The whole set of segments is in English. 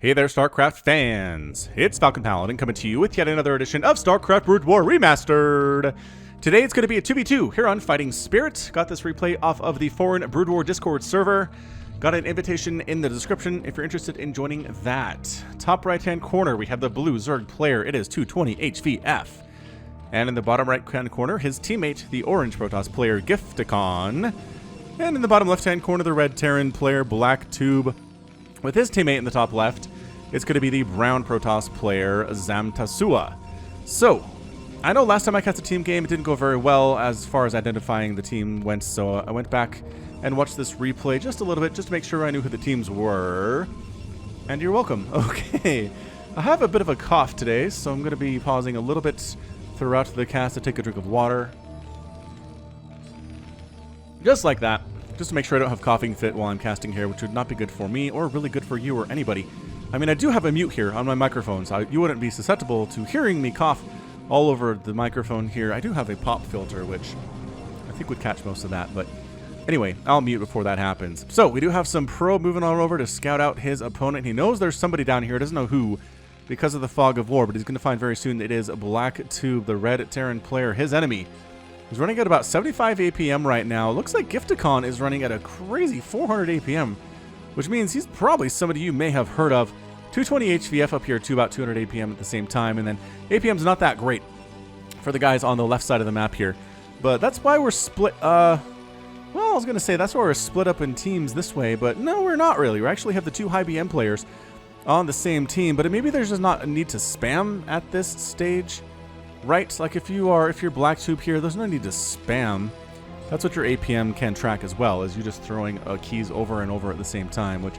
Hey there, StarCraft fans! It's Falcon Paladin coming to you with yet another edition of StarCraft Brood War Remastered! Today it's going to be a 2v2 here on Fighting Spirit. Got this replay off of the foreign Brood War Discord server. Got an invitation in the description if you're interested in joining that. Top right-hand corner, we have the blue Zerg player. It is 220 HVF. And in the bottom right-hand corner, his teammate, the orange Protoss player, Gifticon. And in the bottom left-hand corner, the red Terran player, Black Tube. With his teammate in the top left, it's going to be the brown Protoss player, Zamtasua. So, I know last time I cast a team game, it didn't go very well as far as identifying the team went, so I went back and watched this replay just a little bit, just to make sure I knew who the teams were. And you're welcome. Okay. I have a bit of a cough today, so I'm going to be pausing a little bit throughout the cast to take a drink of water. Just like that. Just to make sure I don't have coughing fit while I'm casting here, which would not be good for me or really good for you or anybody. I mean, I do have a mute here on my microphone, so you wouldn't be susceptible to hearing me cough all over the microphone here. I do have a pop filter, which I think would catch most of that, but anyway, I'll mute before that happens. So, we do have some probe moving on over to scout out his opponent. He knows there's somebody down here, doesn't know who, because of the fog of war, but he's going to find very soon that it is Black Tube, the red Terran player, his enemy. He's running at about 75 APM right now. Looks like Gifticon is running at a crazy 400 APM, which means he's probably somebody you may have heard of. 220 HVF up here to about 200 APM at the same time, and then APM's not that great for the guys on the left side of the map here. But that's why we're split, well, I was going to say that's why we're split up in teams this way, but no, we're not really. We actually have the two high BM players on the same team, but maybe there's just not a need to spam at this stage. Right, like if you're Black Tube here, there's no need to spam. That's what your APM can track as well, is you just throwing keys over and over at the same time, which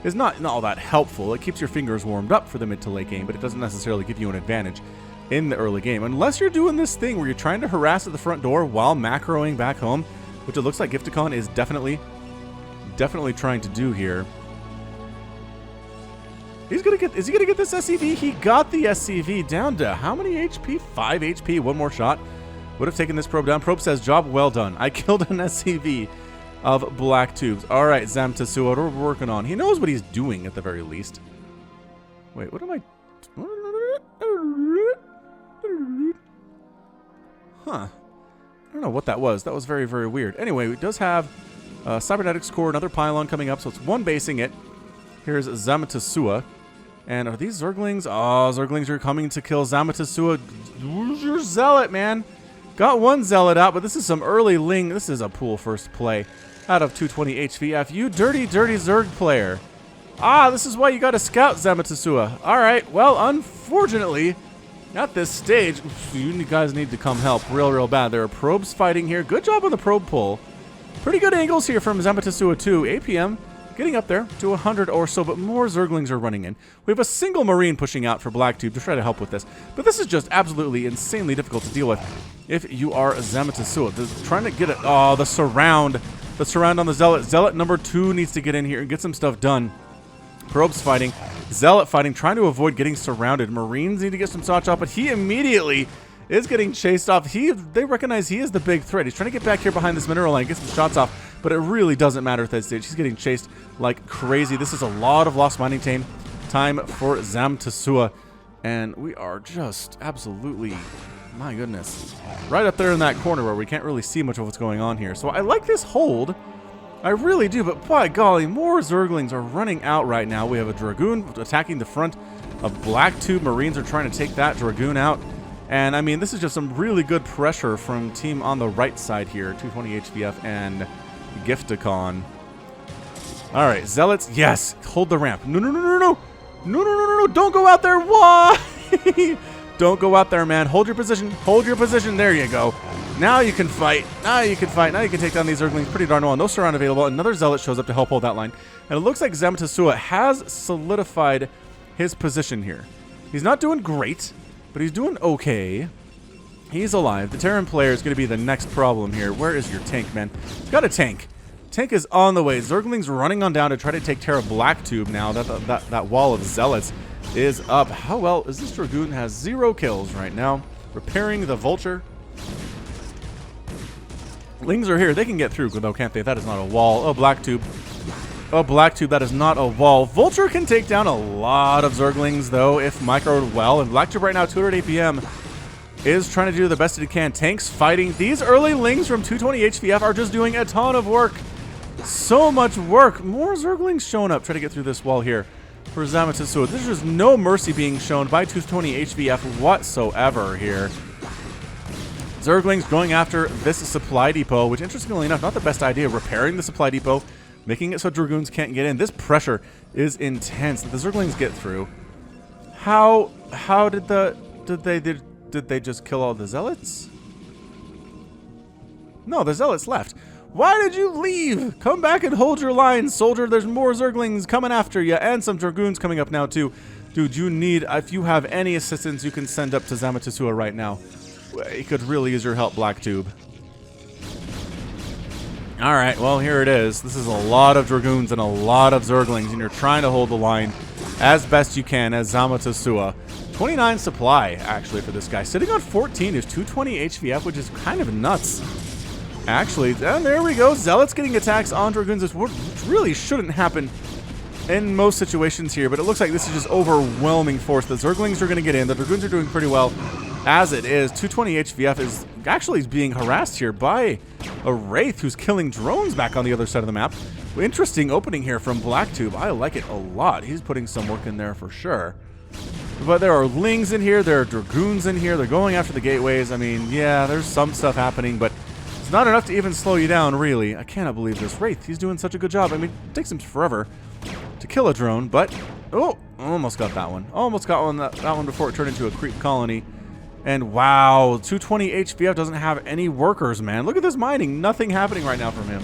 is not all that helpful. It keeps your fingers warmed up for the mid to late game, but it doesn't necessarily give you an advantage in the early game. Unless you're doing this thing where you're trying to harass at the front door while macroing back home, which it looks like Gifticon is definitely trying to do here. Is he gonna get this SCV? He got the SCV down to how many HP? 5 HP. One more shot would have taken this probe down. Probe says, job well done. I killed an SCV of Black Tubes. All right, Zamtasua, what are we working on? He knows what he's doing at the very least. Wait, what am I? Huh. I don't know what that was. That was very, very weird. Anyway, it does have Cybernetics Core, another pylon coming up, so it's one basing it. Here's Zamtasua. And are these Zerglings? Oh, Zerglings are coming to kill Zamtasua. Who's your Zealot, man? Got one Zealot out, but this is some early Ling. This is a pool first play out of 220 HVF. You dirty, dirty Zerg player. Ah, this is why you got to scout Zamtasua. All right, well, unfortunately, at this stage, you guys need to come help real bad. There are probes fighting here. Good job on the probe pull. Pretty good angles here from Zamtasua too. APM getting up there to 100 or so, but more Zerglings are running in. We have a single Marine pushing out for Black Tube to try to help with this, but this is just absolutely insanely difficult to deal with if you are Zamtasua. Trying to get it. Oh, the surround on the Zealot. Zealot number 2 needs to get in here and get some stuff done. Probes fighting, Zealot fighting, trying to avoid getting surrounded. Marines need to get some shots off, but he immediately is getting chased off. They recognize he is the big threat. He's trying to get back here behind this mineral line, get some shots off, but it really doesn't matter at that stage. He's getting chased like crazy. This is a lot of lost mining time for Zamtasua, and we are just absolutely, my goodness, right up there in that corner where we can't really see much of what's going on here. So I like this hold. I really do, but by golly, more Zerglings are running out right now. We have a Dragoon attacking the front of Black Tube. Marines are trying to take that Dragoon out. And, I mean, this is just some really good pressure from team on the right side here. 220 HVF and Gifticon. All right, Zealots, yes. Hold the ramp. No. Don't go out there. Why? Don't go out there, man. Hold your position. Hold your position. There you go. Now you can fight. Now you can take down these Zerglings pretty darn well. No surround available. Another Zealot shows up to help hold that line. And it looks like Zamtasua has solidified his position here. He's not doing great, but he's doing okay. He's alive. The Terran player is going to be the next problem here. Where is your tank, man? Got a tank. Tank is on the way. Zerglings running on down to try to take care of Black Tube now. That wall of Zealots is up. How well is this Dragoon? Has 0 kills right now. Repairing the Vulture. Lings are here. They can get through, though, can't they? That is not a wall. Oh, Black Tube Oh, Black Tube, that is not a wall. Vulture can take down a lot of Zerglings, though, if microed well. And Black Tube right now, 200 APM, is trying to do the best that he can. Tanks fighting. These early Lings from 220 HVF are just doing a ton of work. So much work. More Zerglings showing up. Try to get through this wall here for Zamatasua. There's just no mercy being shown by 220 HVF whatsoever here. Zerglings going after this supply depot, which interestingly enough, not the best idea. Repairing the supply depot, making it so Dragoons can't get in. This pressure is intense. The Zerglings get through. How did they just kill all the Zealots? No, the Zealots left. Why did you leave? Come back and hold your line, soldier. There's more Zerglings coming after you, and some Dragoons coming up now too. Dude, you need, if you have any assistance you can send up to Zamatasua right now. He could really use your help, Black Tube. Alright, well, here it is. This is a lot of Dragoons and a lot of Zerglings, and you're trying to hold the line as best you can as Zamatasua. 29 supply, actually, for this guy. Sitting on 14 is 220 HVF, which is kind of nuts. Actually, and there we go. Zealots getting attacks on Dragoons, which really shouldn't happen in most situations here, but it looks like this is just overwhelming force. The Zerglings are going to get in. The Dragoons are doing pretty well as it is. 220 HVF is actually being harassed here by a Wraith who's killing drones back on the other side of the map. Interesting opening here from Black Tube. I like it a lot. He's putting some work in there for sure. But there are Lings in here. There are Dragoons in here. They're going after the gateways. I mean, yeah, there's some stuff happening, but it's not enough to even slow you down, really. I cannot believe this Wraith. He's doing such a good job. I mean, it takes him forever to kill a drone, but... Oh, almost got that one. Almost got that one before it turned into a creep colony. And wow, 220 HVF doesn't have any workers, man. Look at this mining. Nothing happening right now from him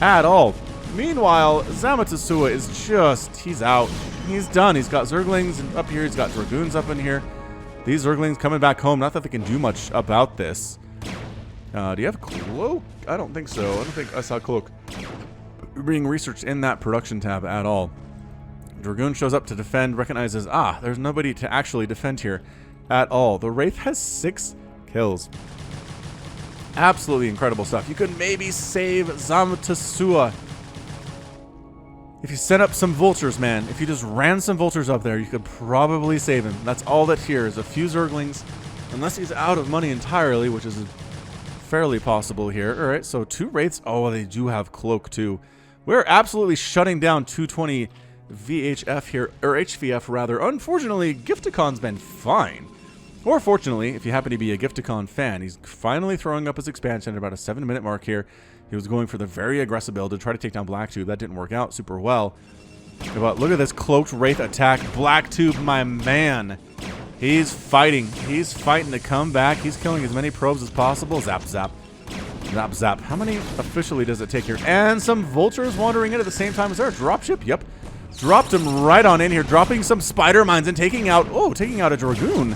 at all. Meanwhile, Zamatasua is just... He's out. He's done. He's got Zerglings up here. He's got Dragoons up in here. These Zerglings coming back home. Not that they can do much about this. Do you have Cloak? I don't think so. I don't think I saw Cloak being researched in that production tab at all. Dragoon shows up to defend, recognizes, there's nobody to actually defend here at all. The Wraith has 6 kills. Absolutely incredible stuff. You could maybe save Zamatasua if you set up some vultures, man. If you just ran some vultures up there, you could probably save him. That's all that here is a few Zerglings, unless he's out of money entirely, which is fairly possible here. All right, so 2 Wraiths. Oh, they do have Cloak too. We're absolutely shutting down 220 VHF here, or HVF rather. Unfortunately, Gifticon's been fine. Or fortunately, if you happen to be a Gifticon fan, he's finally throwing up his expansion at about a 7-minute mark here. He was going for the very aggressive build to try to take down Black Tube. That didn't work out super well. But look at this Cloaked Wraith attack. Black Tube, my man. He's fighting. He's fighting to come back. He's killing as many probes as possible. Zap, zap. Zap, zap. How many officially does it take here? And some vultures wandering in at the same time. Is there a dropship? Yep. Dropped him right on in here. Dropping some spider mines and taking out a Dragoon.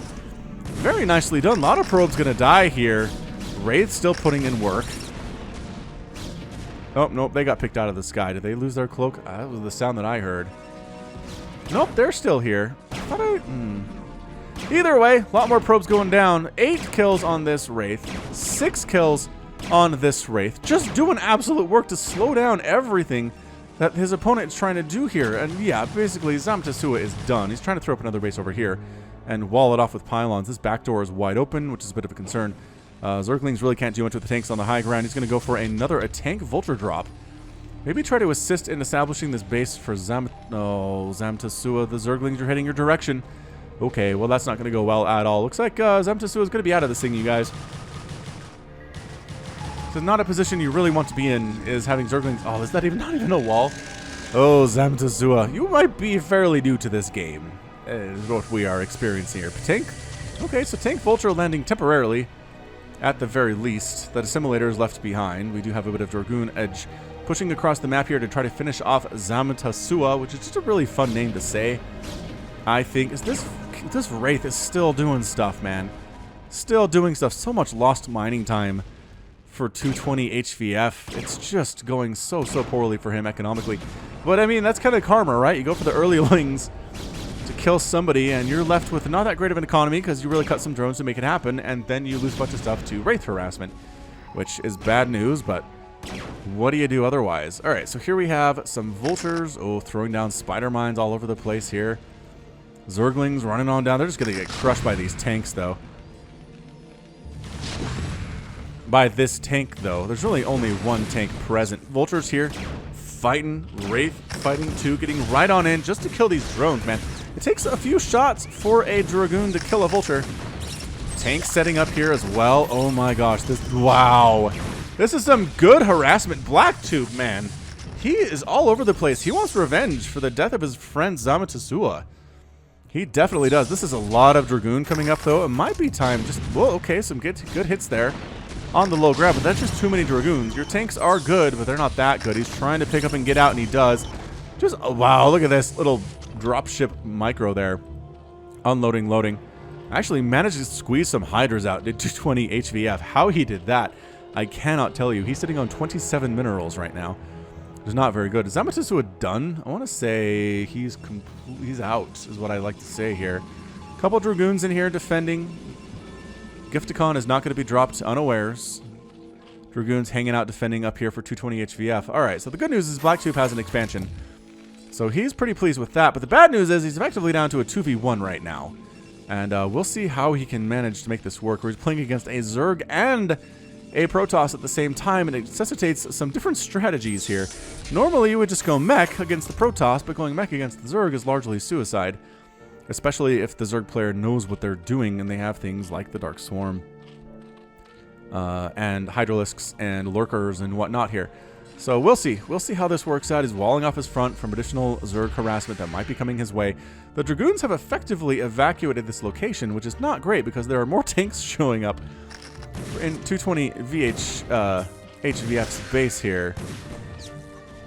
Very nicely done. A lot of probes going to die here. Wraith still putting in work. Oh, nope. They got picked out of the sky. Did they lose their cloak? That was the sound that I heard. Nope, they're still here. Either way, a lot more probes going down. 8 kills on this Wraith. 6 kills on this Wraith. Just doing absolute work to slow down everything that his opponent is trying to do here. And yeah, basically, Zamatasua is done. He's trying to throw up another base over here and wall it off with pylons. This back door is wide open, which is a bit of a concern. Zerglings really can't do much with the tanks on the high ground. He's going to go for a tank vulture drop. Maybe try to assist in establishing this base for Zamatasua. The Zerglings are heading your direction. Okay, well, that's not going to go well at all. Looks like Zamatasua is going to be out of this thing, you guys. So not a position you really want to be in is having Zerglings. Oh, is that not even a wall? Oh, Zamatasua, you might be fairly new to this game. Is what we are experiencing here. Tank? Okay, so tank vulture landing temporarily, at the very least. That assimilator is left behind. We do have a bit of Dragoon edge pushing across the map here to try to finish off Zamatasua, which is just a really fun name to say. I think this Wraith is still doing stuff, man. Still doing stuff. So much lost mining time for 220 HVF. It's just going so poorly for him economically. But I mean, that's kind of karma, right? You go for the early lings to kill somebody, and you're left with not that great of an economy because you really cut some drones to make it happen, and then you lose a bunch of stuff to Wraith harassment, which is bad news, but what do you do otherwise? All right, so here we have some vultures. Oh, throwing down spider mines all over the place here. Zerglings running on down. They're just going to get crushed by these tanks, though. By this tank, though. There's really only one tank present. Vultures here fighting. Wraith fighting, too. Getting right on in just to kill these drones, man. It takes a few shots for a Dragoon to kill a vulture. Tank setting up here as well. Oh, my gosh. Wow. This is some good harassment. Blacktube, man. He is all over the place. He wants revenge for the death of his friend Zamatasua. He definitely does. This is a lot of Dragoon coming up, though. It might be time. Just, well, okay, some good hits there on the low grab, but that's just too many Dragoons. Your tanks are good, but they're not that good. He's trying to pick up and get out, and he does. Just, oh, wow, look at this little dropship micro there. Unloading, loading. Actually managed to squeeze some Hydras out. Did 220 HVF. How he did that, I cannot tell you. He's sitting on 27 minerals right now. It's not very good. Is Zamatasua done? I want to say he's out, is what I like to say here. Couple Dragoons in here defending. Gifticon is not going to be dropped unawares. Dragoons hanging out defending up here for 220 HVF. Alright, so the good news is Blacktube has an expansion. So he's pretty pleased with that. But the bad news is he's effectively down to a 2v1 right now. And we'll see how he can manage to make this work. Where he's playing against a Zerg and a Protoss at the same time, and it necessitates some different strategies here. Normally you would just go mech against the Protoss, but going mech against the Zerg is largely suicide. Especially if the Zerg player knows what they're doing and they have things like the Dark Swarm. And Hydralisks and Lurkers and whatnot here. So we'll see. We'll see how this works out. He's walling off his front from additional Zerg harassment that might be coming his way. The Dragoons have effectively evacuated this location, which is not great because there are more tanks showing up in 220 HVF's base here.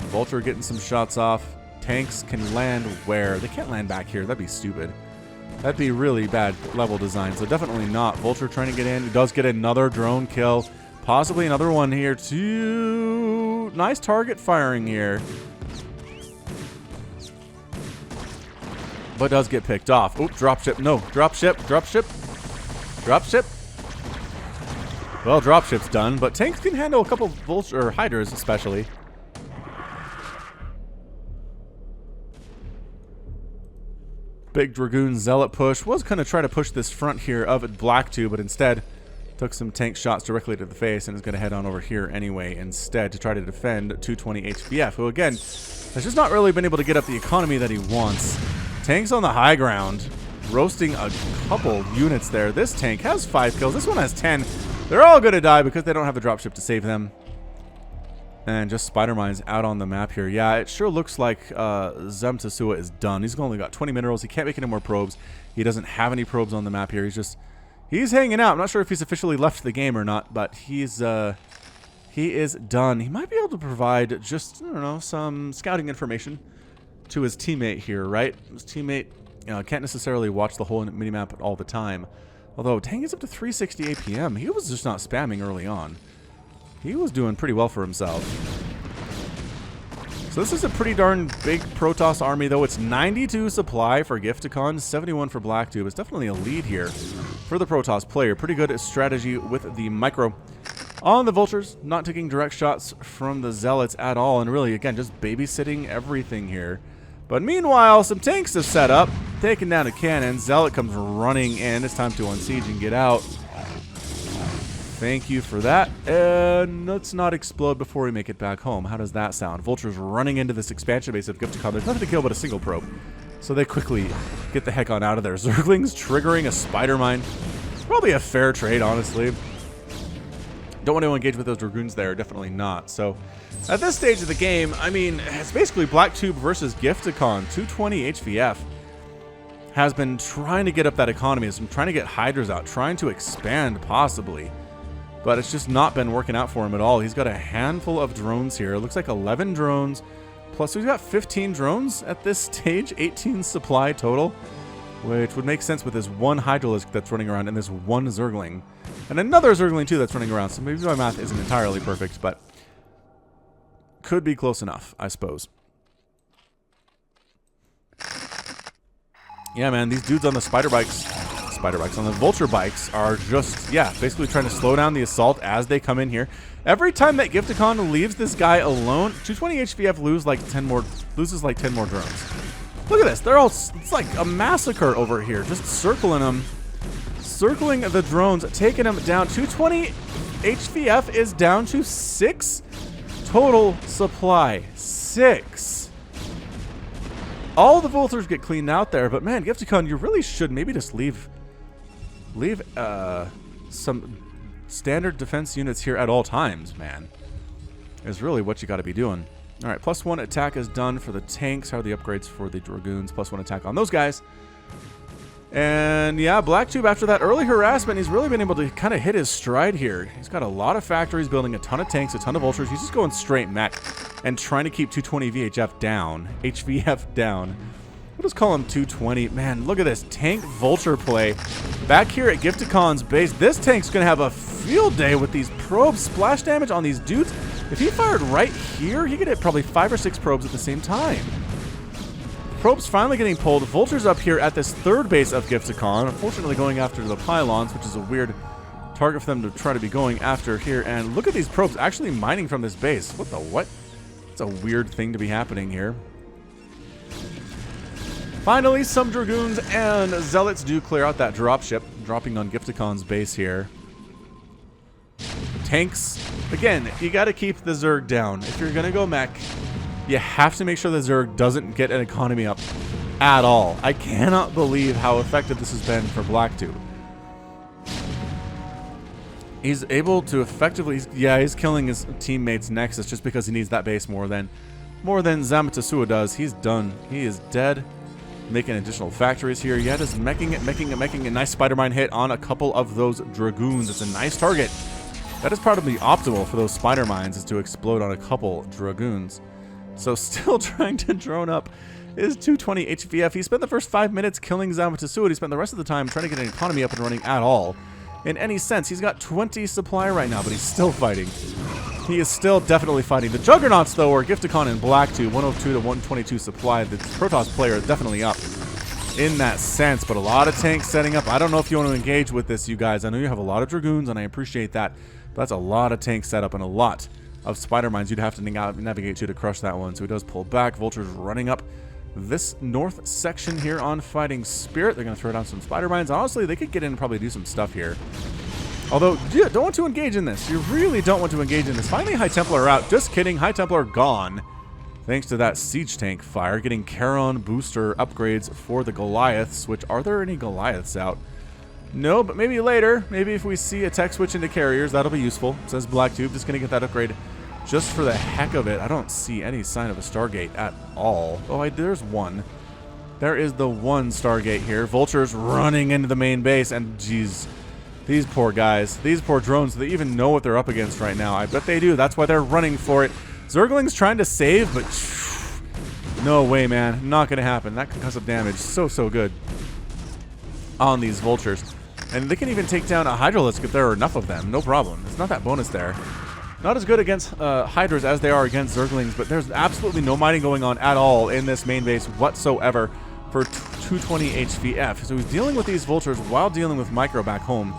Vulture getting some shots off. Tanks can land where? They can't land back here. That'd be stupid. That'd be really bad level design. So definitely not. Vulture trying to get in. He does get another drone kill. Possibly another one here too. Nice target firing here. But does get picked off. Oh, dropship. No, dropship. Dropship. Dropship. Well, dropship's done, but tanks can handle a couple vulture or hydras especially. Big Dragoon Zealot push. Was going to try to push this front here of Blacktube, but instead took some tank shots directly to the face and is going to head on over here anyway instead to try to defend 220 HVF, who again has just not really been able to get up the economy that he wants. Tanks on the high ground, roasting a couple units there. This tank has 5 kills. This one has 10. They're all going to die because they don't have a dropship to save them. And just spider mines out on the map here. Yeah, it sure looks like Zamatasua is done. He's only got 20 minerals. He can't make any more probes. He doesn't have any probes on the map here. He's hanging out. I'm not sure if he's officially left the game or not, but he is done. He might be able to provide just, I don't know, some scouting information to his teammate here, right? His teammate can't necessarily watch the whole minimap all the time. Although, Tang is up to 360 APM. He was just not spamming early on. He was doing pretty well for himself. So this is a pretty darn big Protoss army, though. It's 92 supply for Gifticon, 71 for Blacktube. It's definitely a lead here for the Protoss player. Pretty good strategy with the micro on the Vultures, not taking direct shots from the Zealots at all, and really, again, just babysitting everything here. But meanwhile, some tanks have set up, taking down a cannon. Zealot comes running in. It's time to unsiege and get out. Thank you for that. And let's not explode before we make it back home. How does that sound? Vultures running into this expansion base of Gifticon. There's nothing to kill but a single probe. So they quickly get the heck on out of there. Zerglings triggering a spider mine. Probably a fair trade, honestly. Don't want to engage with those Dragoons there. Definitely not. So at this stage of the game, I mean, it's basically Blacktube versus Gifticon. 220 HVF has been trying to get up that economy. Has been trying to get Hydras out. Trying to expand, possibly. But it's just not been working out for him at all. He's got a handful of drones here. It looks like 11 drones. Plus, he's got 15 drones at this stage. 18 supply total. Which would make sense with this one Hydralisk that's running around and this one Zergling. And another Zergling, too, that's running around. So maybe my math isn't entirely perfect, but could be close enough, I suppose. spider bikes. And the vulture bikes are just, yeah, basically trying to slow down the assault as they come in here. Every time that Gifticon leaves this guy alone, 220 HVF loses like 10 more drones. Look at this. They're all, it's like a massacre over here. Just circling them. Circling the drones, taking them down. 220 HVF is down to 6 total supply. 6. All the vultures get cleaned out there, but man, Gifticon, you really should maybe just leave some standard defense units here at all times, man. Is really what you got to be doing. All right, +1 attack is done for the tanks. How are the upgrades for the dragoons? +1 attack on those guys. And yeah, Blacktube, after that early harassment, he's really been able to kind of hit his stride here. He's got a lot of factories, building a ton of tanks, a ton of vultures. He's just going straight mech and trying to keep 220 VHF down, HVF down. We'll just call him 220. Man, look at this tank vulture play. Back here at Gifticon's base, this tank's going to have a field day with these probes. Splash damage on these dudes. If he fired right here, he could hit probably 5 or 6 probes at the same time. Probes finally getting pulled. Vultures up here at this third base of Gifticon. Unfortunately going after the pylons, which is a weird target for them to try to be going after here. And look at these probes actually mining from this base. What the what? It's a weird thing to be happening here. Finally, some Dragoons and Zealots do clear out that dropship, dropping on Gifticon's base here. Tanks. Again, you got to keep the Zerg down. If you're going to go mech, you have to make sure the Zerg doesn't get an economy up at all. I cannot believe how effective this has been for Blacktube. He's able to effectively, he's killing his teammates Nexus just because he needs that base more than Zamatasua does. He's done. He is dead. Making additional factories here. Yeah, just meching it. A nice spider mine hit on a couple of those Dragoons. It's a nice target. That is probably optimal for those spider mines, is to explode on a couple Dragoons. So still trying to drone up is 220 HVF. He spent the first 5 minutes killing Zamatasua. He spent the rest of the time trying to get an economy up and running at all. In any sense, he's got 20 supply right now, but he's still fighting. He is still definitely fighting. The Juggernauts, though, are Gifticon and Blacktube, 102 to 122 supply. The Protoss player is definitely up in that sense, but a lot of tanks setting up. I don't know if you want to engage with this, you guys. I know you have a lot of Dragoons, and I appreciate that, but that's a lot of tanks set up and a lot of spider mines you'd have to navigate to crush that one. So he does pull back. Vultures running up this north section here on Fighting Spirit. They're going to throw down some spider mines. Honestly, they could get in and probably do some stuff here. Although, yeah, don't want to engage in this. You really don't want to engage in this. Finally, High Templar out. Just kidding. High Templar gone. Thanks to that siege tank fire. Getting Charon booster upgrades for the Goliaths, which, are there any Goliaths out? No, but maybe later. Maybe if we see a tech switch into carriers, that'll be useful. Says Blacktube. Just going to get that upgrade just for the heck of it. I don't see any sign of a Stargate at all. Oh, there's one. There is the one Stargate here. Vultures running into the main base, and geez, these poor guys, these poor drones, they even know what they're up against right now. I bet they do. That's why they're running for it. Zergling's trying to save, but no way, man. Not going to happen. That concussive damage, so good on these vultures. And they can even take down a Hydralisk if there are enough of them. No problem. It's not that bonus there. Not as good against Hydras as they are against Zerglings, but there's absolutely no mining going on at all in this main base whatsoever for 220 HVF. So he's dealing with these vultures while dealing with Micro back home.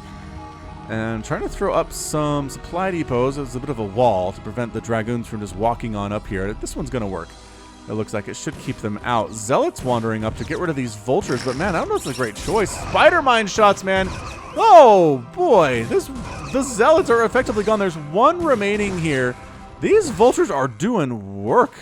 And trying to throw up some supply depots as a bit of a wall to prevent the Dragoons from just walking on up here. This one's going to work. It looks like it should keep them out. Zealots wandering up to get rid of these vultures, but man, I don't know if it's a great choice. Spider mine shots, man. Oh boy, the Zealots are effectively gone. There's one remaining here. These vultures are doing work.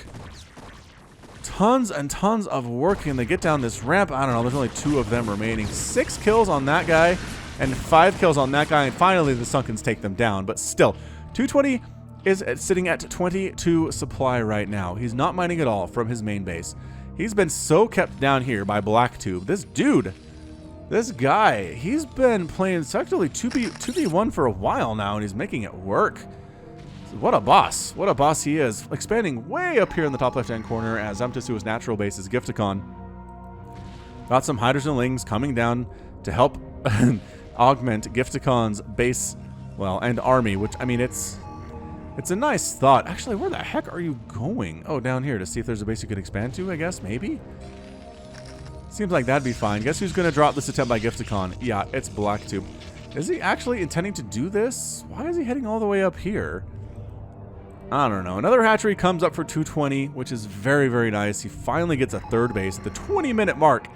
Tons and tons of work. Can they get down this ramp? I don't know. There's only 2 of them remaining. 6 kills on that guy and 5 kills on that guy. And finally, the Sunkens take them down. But still, 220 is sitting at 22 supply right now. He's not mining at all from his main base. He's been so kept down here by Blacktube. This dude, this guy, he's been playing effectively 2v1 for a while now, and he's making it work. What a boss. What a boss he is. Expanding way up here in the top left-hand corner as Zamtasua's natural base is Gifticon. Got some Hydras and Lings coming down to help augment Gifticon's base, well, and army, which, I mean, it's a nice thought. Actually, where the heck are you going? Oh, down here to see if there's a base you could expand to, I guess, maybe? Seems like that'd be fine. Guess who's going to drop this attempt by Gifticon? Yeah, it's BlackTube. Is he actually intending to do this? Why is he heading all the way up here? I don't know. Another hatchery comes up for 220, which is very, very nice. He finally gets a third base at the 20-minute mark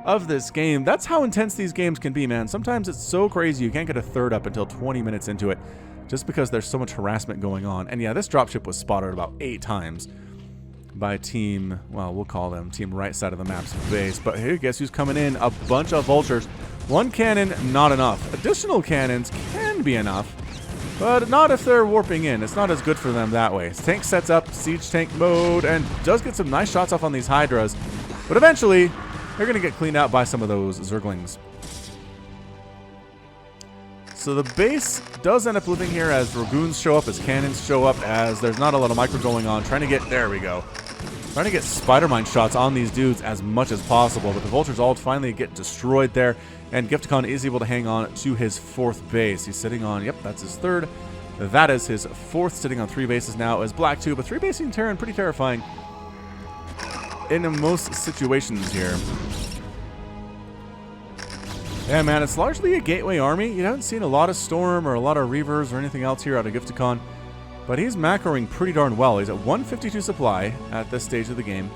of this game. That's how intense these games can be, man. Sometimes it's so crazy you can't get a third up until 20 minutes into it just because there's so much harassment going on. And yeah, this dropship was spotted about 8 times by team, well, we'll call them team right side of the map's base. But here, guess who's coming in? A bunch of vultures. One cannon, not enough. Additional cannons can be enough, but not if they're warping in. It's not as good for them that way. Tank sets up siege tank mode and does get some nice shots off on these Hydras, but eventually they're going to get cleaned out by some of those Zerglings. So the base does end up living here as Dragoons show up, as cannons show up, as there's not a lot of micro going on. Trying to get, there we go. Trying to get Spider-Mine shots on these dudes as much as possible, but the Vultures all finally get destroyed there, and Gifticon is able to hang on to his 4th base. He's sitting on, yep, that's his 3rd. That is his 4th, sitting on 3 bases now as BlackTube. A 3-basing Terran, pretty terrifying in most situations here. Yeah, man, it's largely a gateway army. You haven't seen a lot of Storm or a lot of Reavers or anything else here out of Gifticon, but he's macroing pretty darn well. He's at 152 supply at this stage of the game.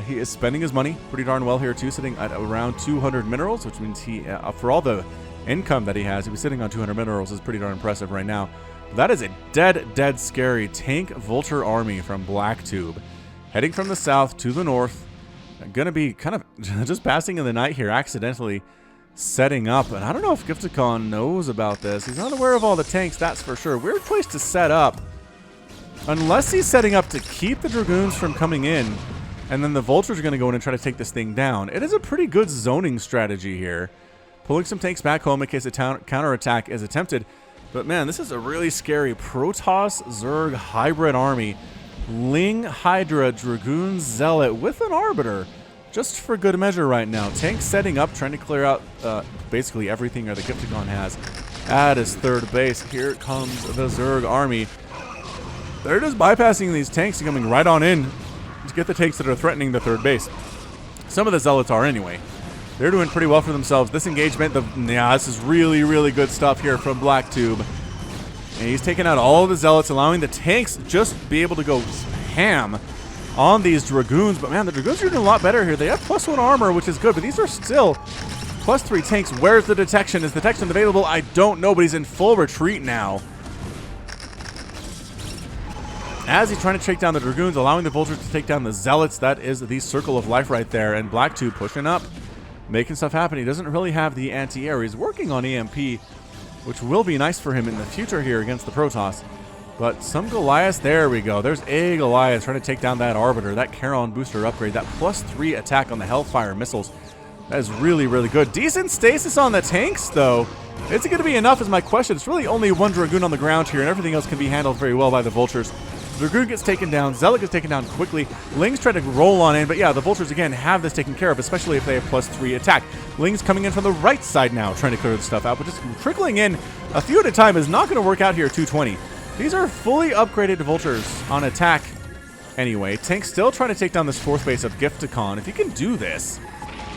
He is spending his money pretty darn well here too, sitting at around 200 minerals, which means he, for all the income that he has, he'll be sitting on 200 minerals is pretty darn impressive right now. That is a dead scary tank vulture army from BlackTube, heading from the south to the north. Gonna be kind of just passing in the night here, accidentally setting up, and I don't know if Gifticon knows about this. He's not aware of all the tanks, that's for sure. Weird place to set up, unless he's setting up to keep the Dragoons from coming in, and then the Vultures are going to go in and try to take this thing down. It is a pretty good zoning strategy here, pulling some tanks back home in case a counterattack is attempted. But man, this is a really scary Protoss Zerg hybrid army. Ling Hydra Dragoon Zealot with an Arbiter, just for good measure right now. Tank setting up, trying to clear out basically everything that the Gifticon has at his 3rd base. Here comes the Zerg army. They're just bypassing these tanks and coming right on in to get the tanks that are threatening the 3rd base. Some of the Zealots are anyway. They're doing pretty well for themselves. This engagement, this is really good stuff here from BlackTube. And he's taking out all of the Zealots, allowing the tanks just be able to go ham on these Dragoons. But man, the Dragoons are doing a lot better here. They have +1 armor, which is good, but these are still +3 tanks. Where's the detection? Is the detection available? I don't know, but he's in full retreat now, as he's trying to take down the Dragoons, allowing the Vultures to take down the Zealots. That is the circle of life right there. And BlackTube pushing up, making stuff happen. He doesn't really have the anti-air. He's working on EMP, which will be nice for him in the future here against the Protoss. But some Goliaths, there we go. There's a Goliath trying to take down that Arbiter, that Charon booster upgrade, that +3 attack on the Hellfire missiles. That is really good. Decent stasis on the tanks, though. Is it going to be enough is my question. It's really only 1 Dragoon on the ground here, and everything else can be handled very well by the Vultures. Dragoon gets taken down. Zealot gets taken down quickly. Ling's trying to roll on in, but yeah, the Vultures, again, have this taken care of, especially if they have +3 attack. Ling's coming in from the right side now, trying to clear this stuff out, but just trickling in a few at a time is not going to work out here at 220. These are fully upgraded Vultures on attack anyway. Tank's still trying to take down this 4th base of Gifticon. If he can do this,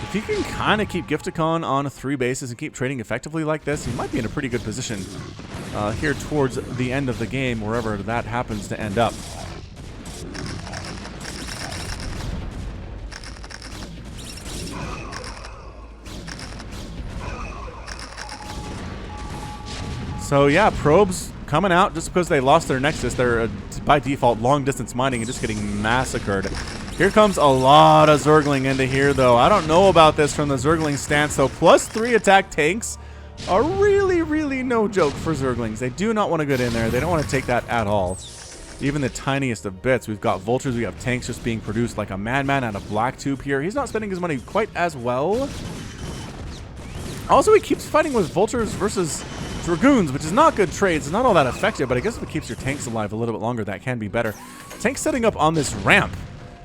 if he can kind of keep Gifticon on 3 bases and keep trading effectively like this, he might be in a pretty good position here towards the end of the game, wherever that happens to end up. So yeah, probes coming out just because they lost their Nexus. They're by default long distance mining and just getting massacred. Here comes a lot of Zergling into here, though. I don't know about this from the Zergling stance, though. +3 attack tanks are really no joke for Zerglings. They do not want to get in there. They don't want to take that at all, even the tiniest of bits. We've got Vultures, we have tanks just being produced like a madman out of BlackTube here. He's not spending his money quite as well. Also, he keeps fighting with Vultures versus Dragoons, which is not good trades. It's not all that effective, but I guess if it keeps your tanks alive a little bit longer, that can be better. Tanks setting up on this ramp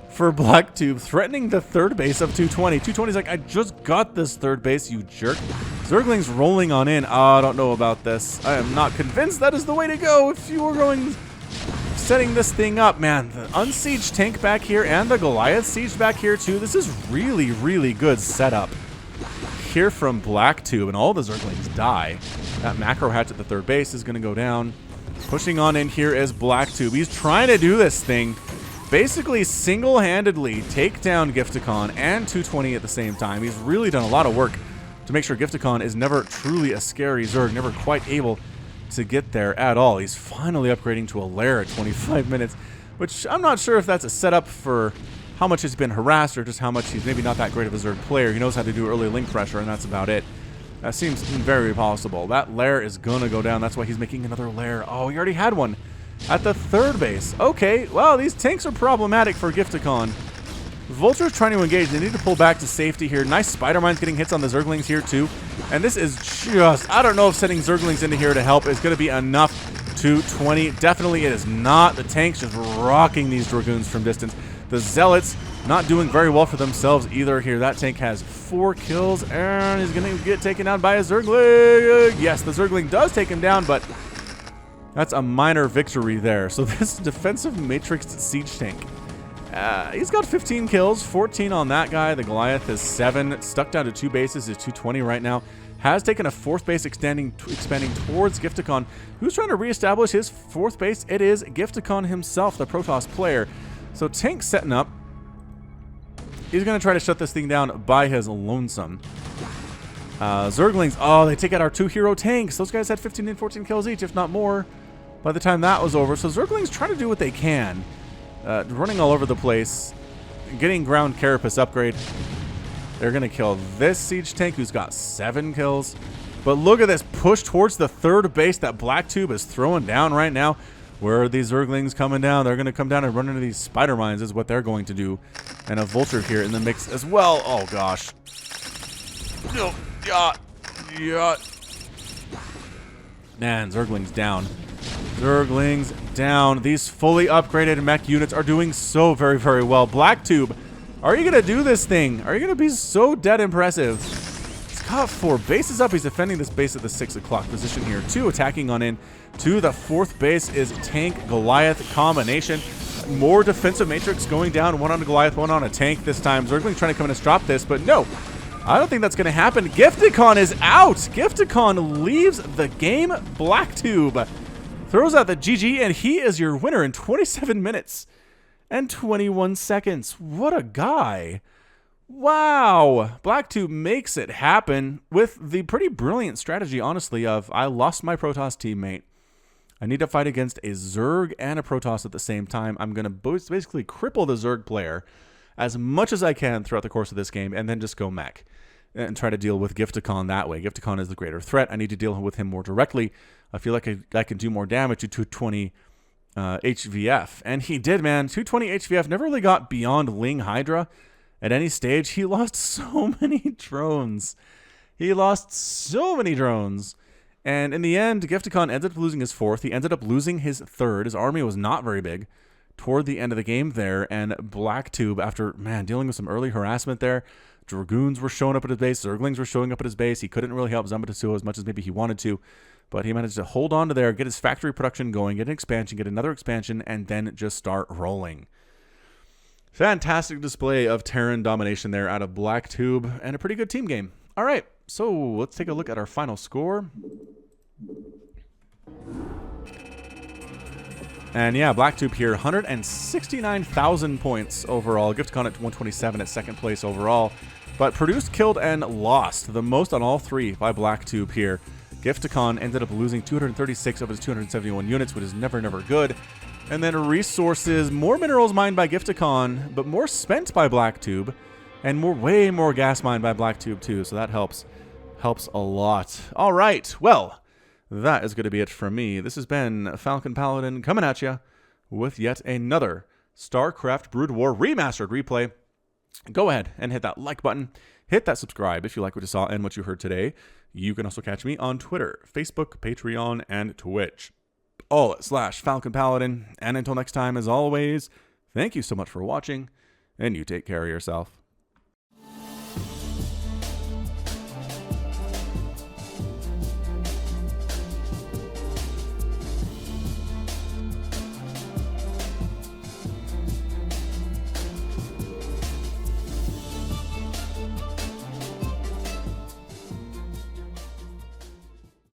for BlackTube, threatening the 3rd base of 220. 220's like, I just got this 3rd base, you jerk. Zergling's rolling on in. I don't know about this. I am not convinced that is the way to go if you are going setting this thing up, man. The unsieged tank back here and the Goliath siege back here too. This is really, really good setup here from Blacktube, and all the Zerglings die. That macro hatch at the third base is going to go down. Pushing on in here is Blacktube. He's trying to do this thing. Basically single-handedly take down Gifticon and 220 at the same time. He's really done a lot of work to make sure Gifticon is never truly a scary Zerg, never quite able to get there at all. He's finally upgrading to a lair at 25 minutes, which I'm not sure if that's a setup for how much he's been harassed or just how much he's maybe not that great of a Zerg player. He knows how to do early link pressure, and that's about it. That seems very possible. That lair is gonna go down. That's why he's making another lair. Oh, he already had one at the third base. Okay, well, these tanks are problematic for Gifticon. Vulture's trying to engage. They need to pull back to safety here. Nice Spider Mines getting hits on the Zerglings here too. And this is just, I don't know if setting Zerglings into here to help is going to be enough. 220. Definitely it is not. The tanks just rocking these Dragoons from distance. The Zealots not doing very well for themselves either here. That tank has 4 kills and he's going to get taken down by a Zergling. Yes, the Zergling does take him down, but that's a minor victory there. So this defensive matrixed siege tank, he's got 15 kills, 14 on that guy. The Goliath is 7, stuck down to 2 bases, is 220 right now. Has taken a 4th base expanding towards Gifticon. Who's trying to reestablish his 4th base? It is Gifticon himself, the Protoss player. So tank setting up. He's going to try to shut this thing down by his lonesome. Zerglings, oh, they take out our 2 hero tanks. Those guys had 15 and 14 kills each, if not more, by the time that was over. So Zerglings trying to do what they can. Running all over the place, getting ground carapace upgrade. They're going to kill this siege tank who's got 7 kills. But look at this push towards the third base that Blacktube is throwing down right now. Where are these Zerglings coming down? They're going to come down and run into these Spider Mines is what they're going to do. And a Vulture here in the mix as well. Oh, gosh. Yeah. Man, Zerglings down. Zerglings down. These fully upgraded mech units are doing so very, very well. Blacktube, are you going to do this thing? Are you going to be so dead impressive? He's got 4 bases up. He's defending this base at the 6 o'clock position here. 2 attacking on in. To the 4th base is tank Goliath combination. More defensive matrix going down. 1 on a Goliath, 1 on a tank this time. Zerglings trying to come in and stop this, but no. I don't think that's going to happen. Gifticon is out. Gifticon leaves the game. Blacktube throws out the GG, and he is your winner in 27 minutes and 21 seconds. What a guy. Wow. Blacktube makes it happen with the pretty brilliant strategy, honestly, of I lost my Protoss teammate. I need to fight against a Zerg and a Protoss at the same time. I'm going to basically cripple the Zerg player as much as I can throughout the course of this game and then just go mech and try to deal with Gifticon that way. Gifticon is the greater threat. I need to deal with him more directly. I feel like I can do more damage to 220 HVF. And he did, man. 220 HVF never really got beyond Ling Hydra at any stage. He lost so many drones. And in the end, Gifticon ended up losing his 4th. He ended up losing his 3rd. His army was not very big toward the end of the game there. And Blacktube, after, man, dealing with some early harassment there, Dragoons were showing up at his base. Zerglings were showing up at his base. He couldn't really help Zambatatsuo as much as maybe he wanted to. But he managed to hold on to there, get his factory production going, get an expansion, get another expansion, and then just start rolling. Fantastic display of Terran domination there out of Blacktube, and a pretty good team game. All right, so let's take a look at our final score. And yeah, Blacktube here, 169,000 points overall. Gifticon at 127 at 2nd place overall. But produced, killed, and lost the most on all 3 by Blacktube here. Gifticon ended up losing 236 of his 271 units, which is never good. And then resources, more minerals mined by Gifticon, but more spent by Blacktube. And way more gas mined by Blacktube too, so that helps a lot. All right, well, that is going to be it from me. This has been Falcon Paladin coming at you with yet another StarCraft Brood War Remastered replay. Go ahead and hit that like button. Hit that subscribe if you like what you saw and what you heard today. You can also catch me on Twitter, Facebook, Patreon, and Twitch. All at /Falcon Paladin. And until next time, as always, thank you so much for watching, and you take care of yourself.